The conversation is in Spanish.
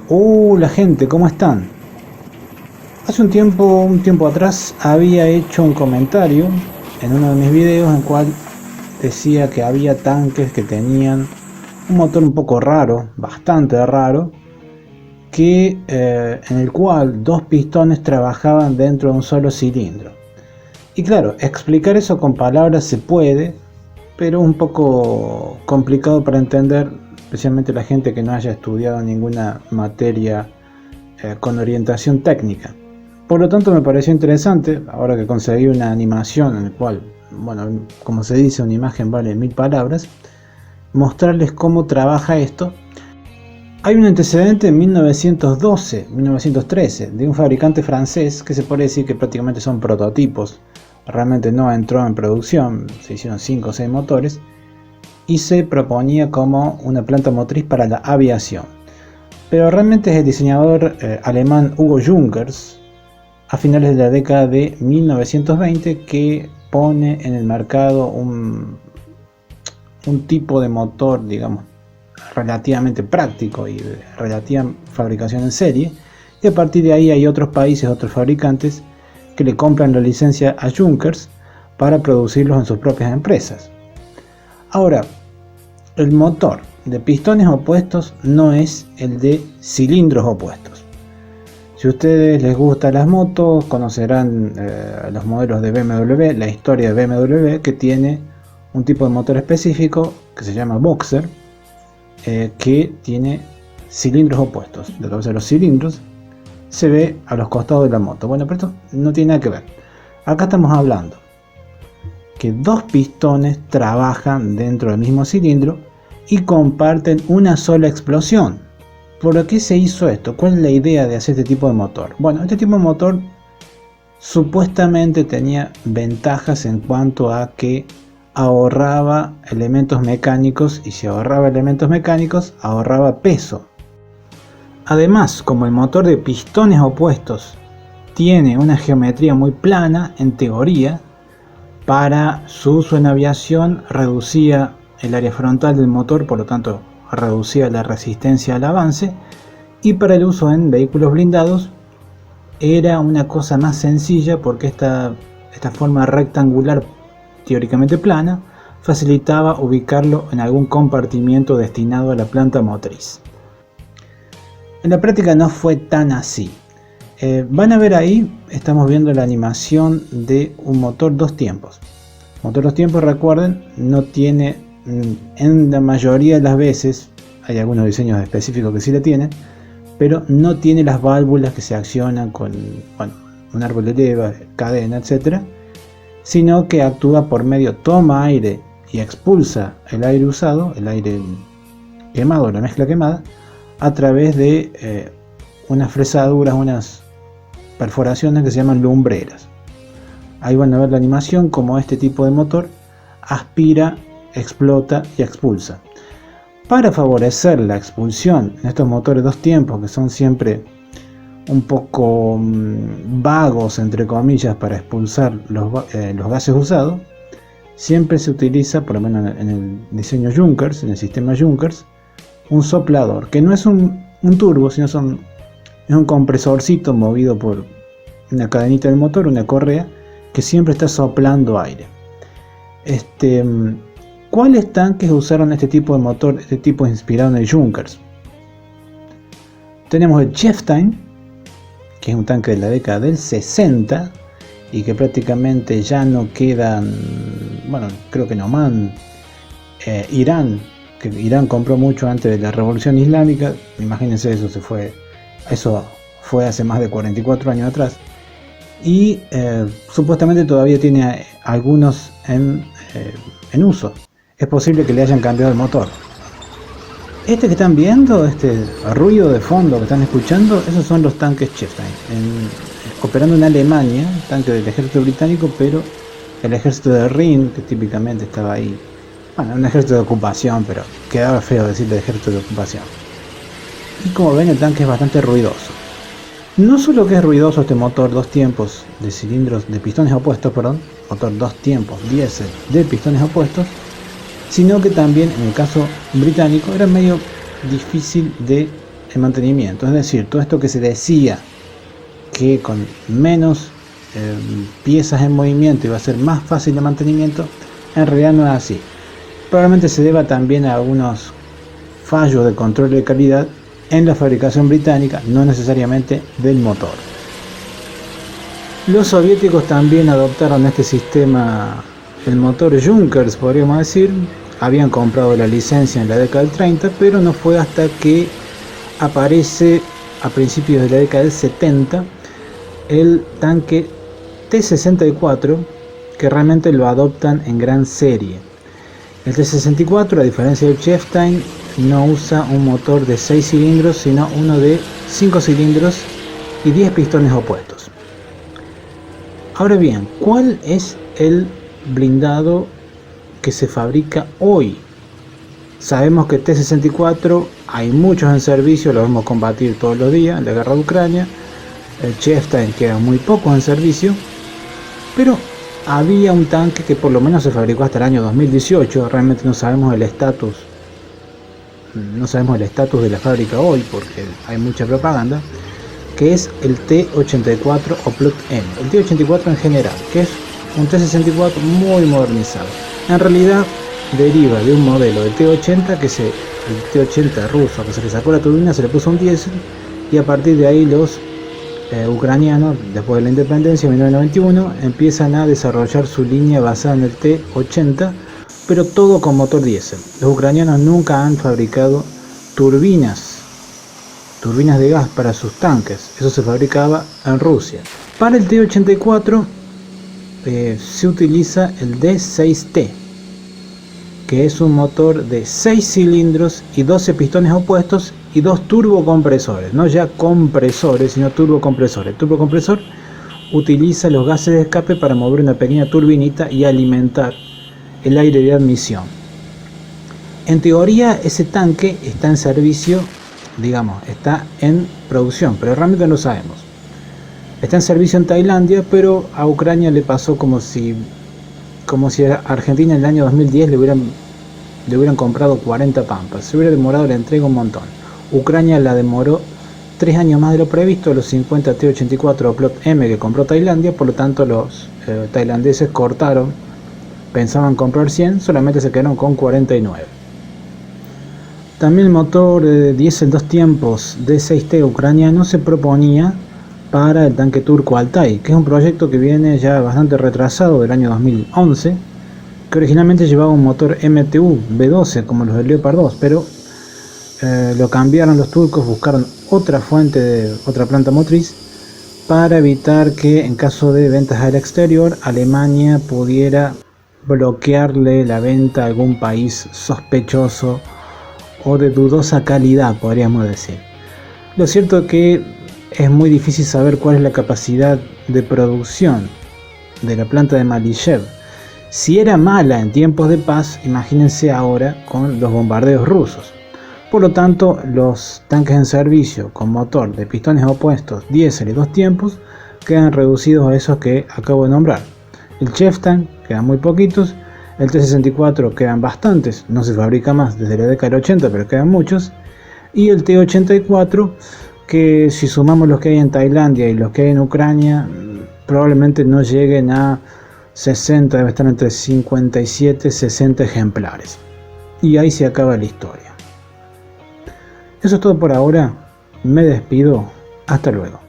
La gente, ¿cómo están? Hace un tiempo atrás, había hecho un comentario en uno de mis videos en el cual decía que había tanques que tenían un motor un poco raro, bastante raro, en el cual dos pistones trabajaban dentro de un solo cilindro. Y claro, explicar eso con palabras se puede, pero es un poco complicado para entender, especialmente la gente que no haya estudiado ninguna materia con orientación técnica. Por lo tanto, me pareció interesante, ahora que conseguí una animación en la cual, bueno, como se dice, una imagen vale 1000 palabras, mostrarles cómo trabaja esto. Hay un antecedente en 1912-1913 de un fabricante francés que se puede decir que prácticamente son prototipos. Realmente no entró en producción, se hicieron 5 o 6 motores y se proponía como una planta motriz para la aviación. Pero realmente es el diseñador alemán Hugo Junkers, a finales de la década de 1920, que pone en el mercado un tipo de motor, digamos, relativamente práctico y de relativa fabricación en serie, y a partir de ahí hay otros países, otros fabricantes que le compran la licencia a Junkers para producirlos en sus propias empresas. Ahora, el motor de pistones opuestos no es el de cilindros opuestos. Si a ustedes les gustan las motos, conocerán los modelos de BMW, la historia de BMW, que tiene un tipo de motor específico que se llama Boxer, que tiene cilindros opuestos. Entonces los cilindros se ve a los costados de la moto. Bueno, pero esto no tiene nada que ver. Acá estamos hablando que dos pistones trabajan dentro del mismo cilindro y comparten una sola explosión. ¿Por qué se hizo esto? ¿Cuál es la idea de hacer este tipo de motor? Bueno, este tipo de motor supuestamente tenía ventajas en cuanto a que ahorraba elementos mecánicos, y si ahorraba elementos mecánicos, ahorraba peso. Además, como el motor de pistones opuestos tiene una geometría muy plana, en teoría, para su uso en aviación reducía el área frontal del motor, por lo tanto reducía la resistencia al avance, y para el uso en vehículos blindados era una cosa más sencilla, porque esta forma rectangular teóricamente plana facilitaba ubicarlo en algún compartimiento destinado a la planta motriz. En la práctica no fue tan así. Van a ver ahí, estamos viendo la animación de un motor dos tiempos. Motor dos tiempos, recuerden, no tiene, en la mayoría de las veces, hay algunos diseños específicos que sí la tienen, pero no tiene las válvulas que se accionan con, bueno, un árbol de leva, cadena, etc., sino que actúa por medio, toma aire y expulsa el aire usado, el aire quemado, la mezcla quemada, a través de unas fresaduras, unas perforaciones que se llaman lumbreras. Ahí van a ver la animación como este tipo de motor aspira, explota y expulsa. Para favorecer la expulsión en estos motores dos tiempos, que son siempre un poco vagos, entre comillas, para expulsar los gases usados, siempre se utiliza, por lo menos en el diseño Junkers, en el sistema Junkers, un soplador, que no es un turbo, sino es un compresorcito movido por una cadenita del motor, una correa, que siempre está soplando aire. ¿Cuáles tanques usaron este tipo de motor, este tipo inspirado en el Junkers? Tenemos el Chieftain, que es un tanque de la década del 60 y que prácticamente ya no quedan, bueno, creo que en Oman, Irán, que Irán compró mucho antes de la revolución islámica, imagínense, eso fue hace más de 44 años atrás, y supuestamente todavía tiene algunos en uso. Es posible que le hayan cambiado el motor. Este que están viendo, este ruido de fondo que están escuchando, esos son los tanques Chieftain, operando en Alemania, tanque del ejército británico, pero el ejército de Rin, que típicamente estaba ahí, bueno, un ejército de ocupación, pero quedaba feo decirle ejército de ocupación. Y como ven, el tanque es bastante ruidoso. No solo que es ruidoso este motor dos tiempos de cilindros de pistones opuestos, motor dos tiempos diésel de pistones opuestos, sino que también en el caso británico era medio difícil de el mantenimiento. Es decir, todo esto que se decía que con menos piezas en movimiento iba a ser más fácil de mantenimiento, en realidad no es así. Probablemente se deba también a algunos fallos de control de calidad en la fabricación británica, no necesariamente del motor. Los soviéticos también adoptaron este sistema, el motor Junkers, podríamos decir. Habían comprado la licencia en la década del 30, pero no fue hasta que aparece a principios de la década del 70 el tanque T-64, que realmente lo adoptan en gran serie. El T-64, a diferencia del Chieftain, no usa un motor de 6 cilindros, sino uno de 5 cilindros y 10 pistones opuestos. Ahora bien, ¿cuál es el blindado que se fabrica hoy? Sabemos que T-64 hay muchos en servicio, lo vamos a combatir todos los días en la guerra de Ucrania. El Chieftain queda muy pocos en servicio, pero había un tanque que por lo menos se fabricó hasta el año 2018. Realmente no sabemos el estatus de la fábrica hoy porque hay mucha propaganda, que es el T-84 o Plot M, el T-84 en general, que es un T-64 muy modernizado. En realidad deriva de un modelo de T-80 el T-80 ruso, que se le sacó la turbina, se le puso un diésel, y a partir de ahí los ucranianos, después de la independencia en 1991, empiezan a desarrollar su línea basada en el T-80, pero todo con motor diésel. Los ucranianos nunca han fabricado turbinas de gas para sus tanques, eso se fabricaba en Rusia. Para el T-84 se utiliza el D6T, que es un motor de 6 cilindros y 12 pistones opuestos y 2 turbocompresores, no ya compresores, sino turbocompresores. El turbocompresor utiliza los gases de escape para mover una pequeña turbinita y alimentar el aire de admisión. En teoría ese tanque está en servicio, está en producción, pero realmente no sabemos. Está en servicio en Tailandia, pero a Ucrania le pasó como si a Argentina en el año 2010 le hubieran comprado 40 Pampas. Se hubiera demorado la entrega un montón. Ucrania la demoró 3 años más de lo previsto, los 50 T-84 o Plot M que compró Tailandia. Por lo tanto los tailandeses cortaron, pensaban comprar 100, solamente se quedaron con 49. También el motor de diésel 2 tiempos D6T ucraniano se proponía para el tanque turco Altai, que es un proyecto que viene ya bastante retrasado del año 2011, que originalmente llevaba un motor MTU V12 como los del Leopard 2, pero lo cambiaron los turcos, buscaron otra planta motriz para evitar que en caso de ventas al exterior Alemania pudiera bloquearle la venta a algún país sospechoso o de dudosa calidad, podríamos decir. Lo cierto es que es muy difícil saber cuál es la capacidad de producción de la planta de Malichev. Si era mala en tiempos de paz, imagínense ahora con los bombardeos rusos. Por lo tanto, los tanques en servicio con motor de pistones opuestos, diésel y 2 tiempos quedan reducidos a esos que acabo de nombrar. El Chieftain quedan muy poquitos, el T-64 quedan bastantes, no se fabrica más desde la década del 80, pero quedan muchos, y el T-84, que si sumamos los que hay en Tailandia y los que hay en Ucrania, probablemente no lleguen a 60, debe estar entre 57 y 60 ejemplares. Y ahí se acaba la historia. Eso es todo por ahora, me despido, hasta luego.